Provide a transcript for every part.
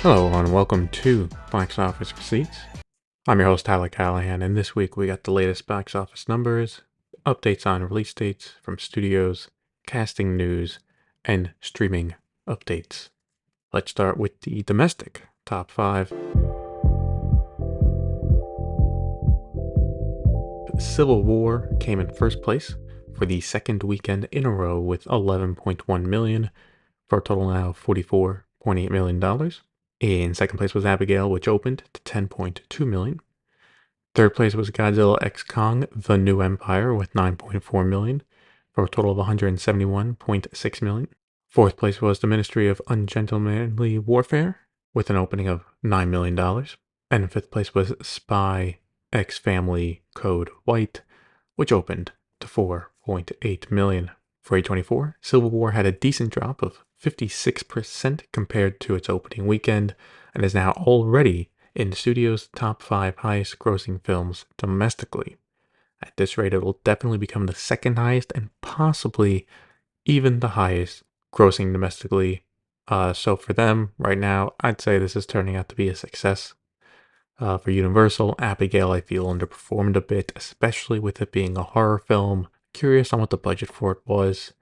Hello and welcome to Box Office Receipts. I'm your host Tyler Callahan, and this week we got the latest box office numbers, updates on release dates from studios, casting news, and streaming updates. Let's start with the domestic top 5. Civil War came in first place for the second weekend in a row with 11.1 million for a total now of $44.8 million. In second place was Abigail, which opened to 10.2 million. Third place was Godzilla x Kong: The New Empire with 9.4 million for a total of 171.6 million. Fourth place was The Ministry of Ungentlemanly Warfare with an opening of $9 million. And in fifth place was Spy X Family Code White, which opened to 4.8 million. For A24, Civil War had a decent drop of 56% compared to its opening weekend and is now already in the studio's top 5 highest grossing films domestically. At this rate, it will definitely become the second highest and possibly even the highest grossing domestically. So for them right now, I'd say this is turning out to be a success. For Universal, Abigail I feel underperformed a bit, especially with it being a horror film. Curious on what the budget for it was.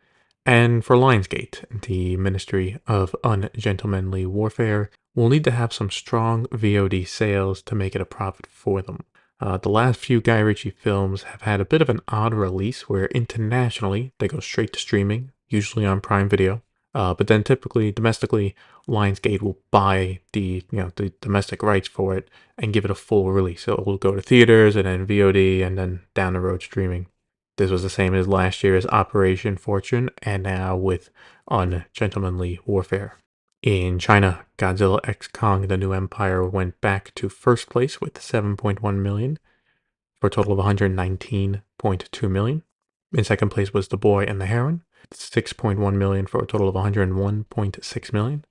And for Lionsgate, the Ministry of Ungentlemanly Warfare will need to have some strong VOD sales to make it a profit for them. The last few Guy Ritchie films have had a bit of an odd release where internationally they go straight to streaming, usually on Prime Video. But then typically, domestically, Lionsgate will buy the domestic rights for it and give it a full release. So it will go to theaters and then VOD and then down the road streaming. This was the same as last year's Operation Fortune and now with Ungentlemanly Warfare. In China, Godzilla x Kong: The New Empire went back to first place with 7.1 million for a total of 119.2 million. In second place was The Boy and the Heron, 6.1 million for a total of 101.6 million.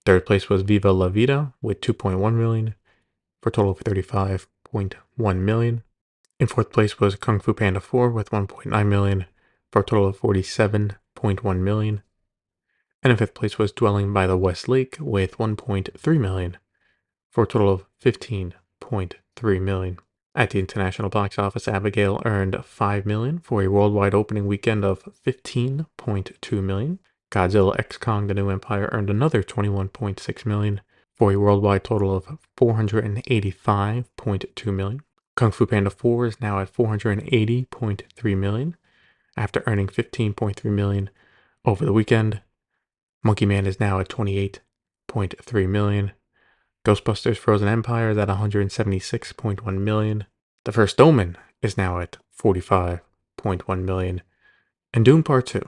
Third place was Viva La Vida with 2.1 million for a total of 35.1 million. In fourth place was Kung Fu Panda 4 with 1.9 million for a total of 47.1 million. And in fifth place was Dwelling by the West Lake with 1.3 million for a total of 15.3 million. At the international box office, Abigail earned 5 million for a worldwide opening weekend of 15.2 million. Godzilla x Kong: The New Empire earned another 21.6 million for a worldwide total of 485.2 million. Kung Fu Panda 4 is now at 480.3 million after earning 15.3 million over the weekend. Monkey Man is now at 28.3 million. Ghostbusters Frozen Empire is at 176.1 million. The First Omen is now at 45.1 million. And Dune Part 2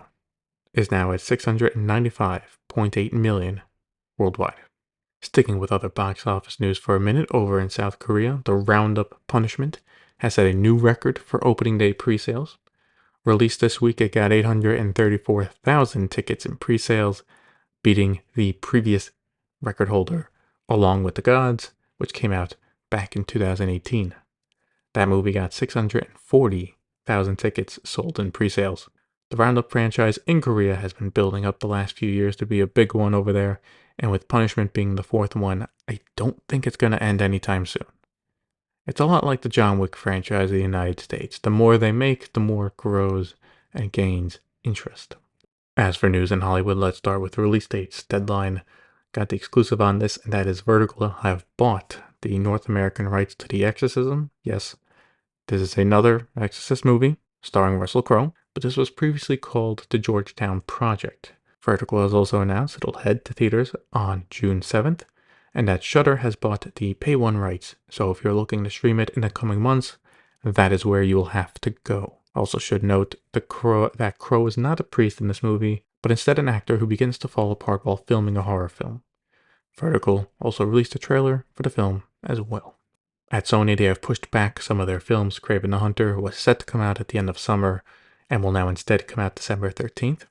is now at 695.8 million worldwide. Sticking with other box office news for a minute, over in South Korea, the Roundup Punishment has set a new record for opening day pre-sales. Released this week, it got 834,000 tickets in pre-sales, beating the previous record holder, Along with the Gods, which came out back in 2018. That movie got 640,000 tickets sold in pre-sales. The Roundup franchise in Korea has been building up the last few years to be a big one over there, and with Punishment being the fourth one, I don't think it's going to end anytime soon. It's a lot like the John Wick franchise in the United States. The more they make, the more it grows and gains interest. As for news in Hollywood, let's start with release dates. Deadline got the exclusive on this, and that is Vertical have bought the North American rights to The Exorcism. Yes, this is another Exorcist movie starring Russell Crowe, but this was previously called The Georgetown Project. Vertical has also announced it'll head to theaters on June 7th, and that Shudder has bought the Pay One rights, so if you're looking to stream it in the coming months, that is where you'll have to go. Also should note that Crowe is not a priest in this movie, but instead an actor who begins to fall apart while filming a horror film. Vertical also released a trailer for the film as well. At Sony, they have pushed back some of their films. Kraven the Hunter was set to come out at the end of summer and will now instead come out December 13th.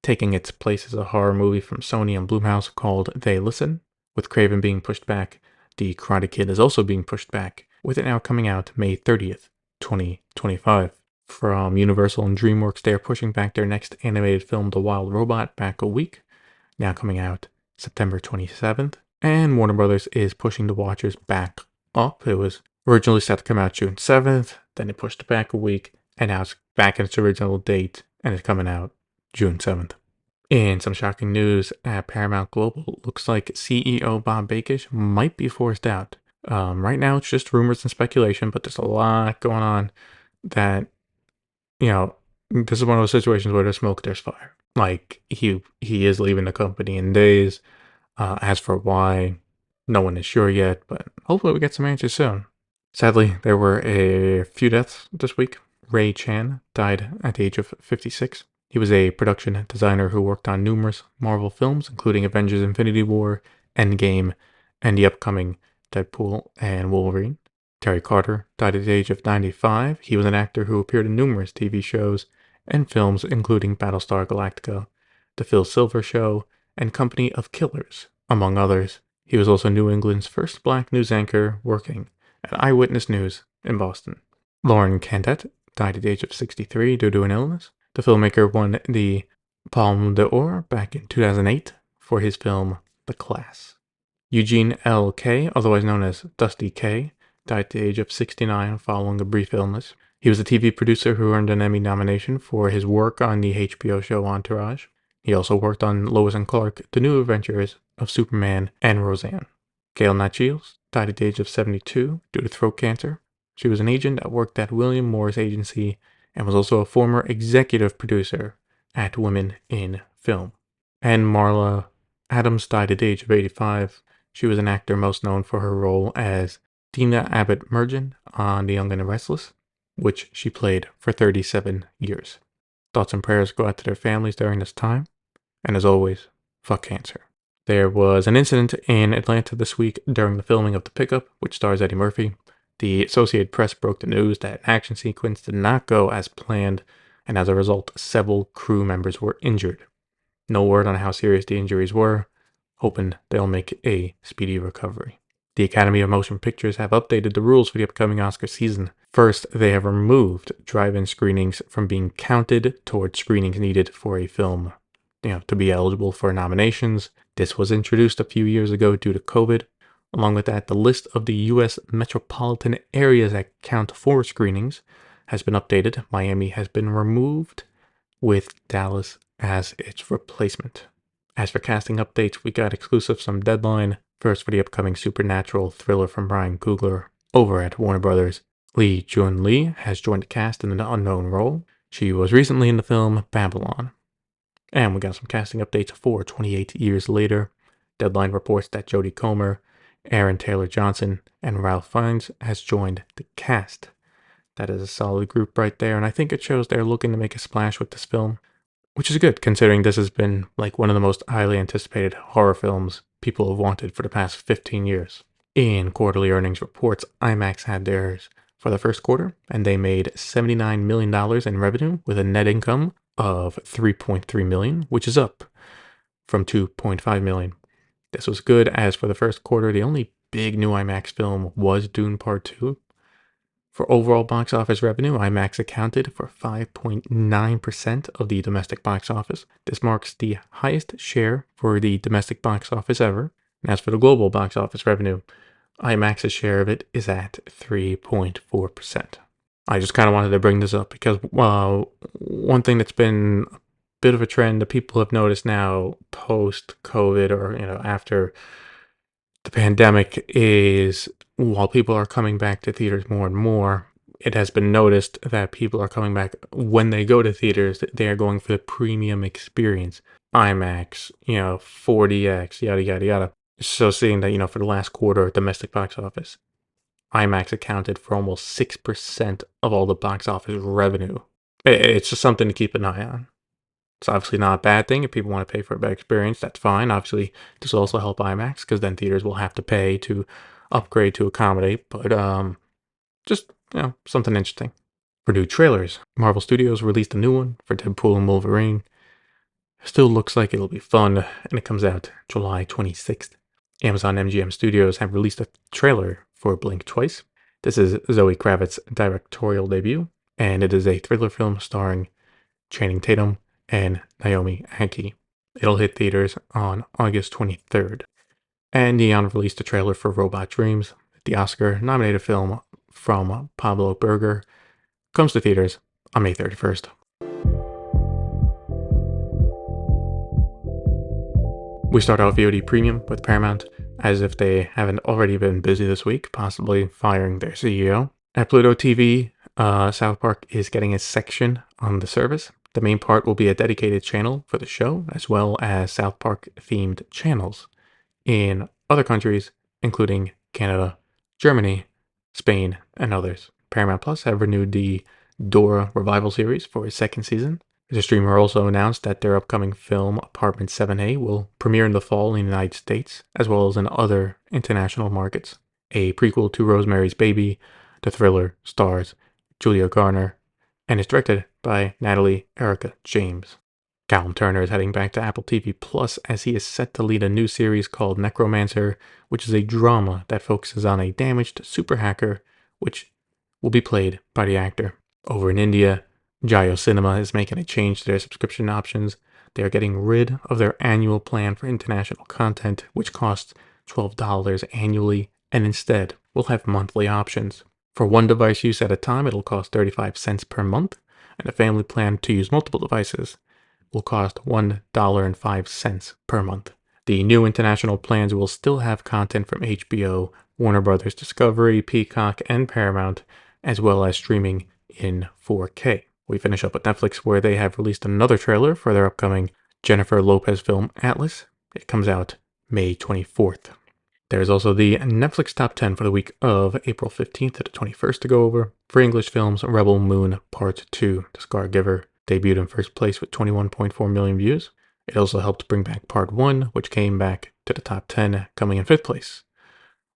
Taking its place is a horror movie from Sony and Blumhouse called They Listen. With Kraven being pushed back, The Karate Kid is also being pushed back, with it now coming out May 30th, 2025. From Universal and DreamWorks, they are pushing back their next animated film, The Wild Robot, back a week, now coming out September 27th. And Warner Brothers is pushing The Watchers back up. It was originally set to come out June 7th, then it pushed it back a week, and now it's back in its original date, and it's coming out June 7th. In some shocking news at Paramount Global, looks like CEO Bob Bakish might be forced out. Right now, it's just rumors and speculation, but there's a lot going on that, you know, this is one of those situations where there's smoke, there's fire. Like, he is leaving the company in days. As for why, no one is sure yet, but hopefully we get some answers soon. Sadly, there were a few deaths this week. Ray Chan died at the age of 56. He was a production designer who worked on numerous Marvel films, including Avengers Infinity War, Endgame, and the upcoming Deadpool and Wolverine. Terry Carter died at the age of 95. He was an actor who appeared in numerous TV shows and films, including Battlestar Galactica, The Phil Silver Show, and Company of Killers, among others. He was also New England's first black news anchor working at Eyewitness News in Boston. Lauren Cantet died at the age of 63 due to an illness. The filmmaker won the Palme d'Or back in 2008 for his film The Class. Eugene L. Kay, otherwise known as Dusty Kay, died at the age of 69 following a brief illness. He was a TV producer who earned an Emmy nomination for his work on the HBO show Entourage. He also worked on Lois and Clark, The New Adventures of Superman and Roseanne. Gail Nachills died at the age of 72 due to throat cancer. She was an agent that worked at William Morris Agency and was also a former executive producer at Women in Film. And Marla Adams died at the age of 85. She was an actor most known for her role as Dina Abbott Mergen on The Young and the Restless, which she played for 37 years. Thoughts and prayers go out to their families during this time. And as always, fuck cancer. There was an incident in Atlanta this week during the filming of The Pickup, which stars Eddie Murphy. The Associated Press broke the news that an action sequence did not go as planned, and as a result, several crew members were injured. No word on how serious the injuries were, hoping they'll make a speedy recovery. The Academy of Motion Pictures have updated the rules for the upcoming Oscar season. First, they have removed drive-in screenings from being counted towards screenings needed for a film, to be eligible for nominations. This was introduced a few years ago due to COVID. Along with that, the list of the U.S. metropolitan areas that count for screenings has been updated. Miami has been removed, with Dallas as its replacement. As for casting updates, we got exclusives from Deadline. First, for the upcoming supernatural thriller from Brian Coogler over at Warner Brothers, Lee Jun Lee has joined the cast in an unknown role. She was recently in the film Babylon. And we got some casting updates for 28 Years Later. Deadline reports that Jodie Comer, Aaron Taylor Johnson, and Ralph Fiennes has joined the cast. That is a solid group right there, and I think it shows they're looking to make a splash with this film, which is good considering this has been like one of the most highly anticipated horror films people have wanted for the past 15 years. In quarterly earnings reports, IMAX had theirs for the first quarter, and they made $79 million in revenue with a net income of $3.3 million, which is up from $2.5 million. This was good, as for the first quarter, the only big new IMAX film was Dune Part 2. For overall box office revenue, IMAX accounted for 5.9% of the domestic box office. This marks the highest share for the domestic box office ever. And as for the global box office revenue, IMAX's share of it is at 3.4%. I just kind of wanted to bring this up because one thing that's been a bit of a trend that people have noticed now post-COVID or after the pandemic is, while people are coming back to theaters more and more, it has been noticed that people are coming back when they go to theaters. They are going for the premium experience, IMAX, 4DX, yada yada yada. So seeing that for the last quarter domestic box office, IMAX accounted for almost 6% of all the box office revenue. It's just something to keep an eye on. It's obviously not a bad thing. If people want to pay for a better experience, that's fine. Obviously, this will also help IMAX because then theaters will have to pay to upgrade to accommodate. But just, something interesting. For new trailers, Marvel Studios released a new one for Deadpool and Wolverine. Still looks like it'll be fun, and it comes out July 26th. Amazon MGM Studios have released a trailer for Blink Twice. This is Zoe Kravitz's directorial debut, and it is a thriller film starring Channing Tatum and Naomi Ackie. It'll hit theaters on August 23rd. And Neon released a trailer for Robot Dreams. The Oscar-nominated film from Pablo Berger comes to theaters on May 31st. We start out VOD Premium with Paramount, as if they haven't already been busy this week, possibly firing their CEO. At Pluto TV, South Park is getting a section on the service. The main part will be a dedicated channel for the show, as well as South Park-themed channels in other countries, including Canada, Germany, Spain, and others. Paramount Plus have renewed the Dora revival series for a second season. The streamer also announced that their upcoming film, Apartment 7A, will premiere in the fall in the United States, as well as in other international markets. A prequel to Rosemary's Baby, the thriller stars Julia Garner, and is directed by Natalie Erica James. Callum Turner is heading back to Apple TV Plus as he is set to lead a new series called Necromancer, which is a drama that focuses on a damaged super hacker, which will be played by the actor. Over in India, JioCinema is making a change to their subscription options. They are getting rid of their annual plan for international content, which costs $12 annually, and instead will have monthly options. For one device use at a time, it'll cost 35 cents per month, and a family plan to use multiple devices will cost $1.05 per month. The new international plans will still have content from HBO, Warner Brothers Discovery, Peacock, and Paramount, as well as streaming in 4K. We finish up with Netflix, where they have released another trailer for their upcoming Jennifer Lopez film Atlas. It comes out May 24th. There's also the Netflix Top 10 for the week of April 15th to the 21st to go over. For English films, Rebel Moon Part 2, The Scargiver, debuted in first place with 21.4 million views. It also helped bring back Part 1, which came back to the top 10, coming in fifth place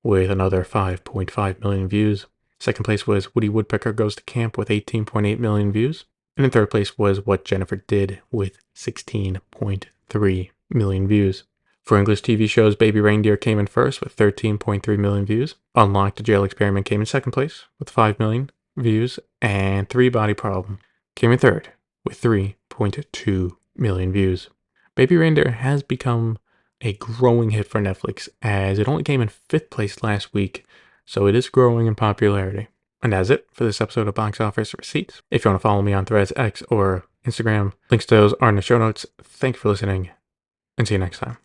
with another 5.5 million views. Second place was Woody Woodpecker Goes to Camp with 18.8 million views. And in third place was What Jennifer Did with 16.3 million views. For English TV shows, Baby Reindeer came in first with 13.3 million views. Unlocked the Jail Experiment came in second place with 5 million views. And Three Body Problem came in third with 3.2 million views. Baby Reindeer has become a growing hit for Netflix, as it only came in fifth place last week, so it is growing in popularity. And that's it for this episode of Box Office Receipts. If you want to follow me on Threads, X, or Instagram, links to those are in the show notes. Thank you for listening, and see you next time.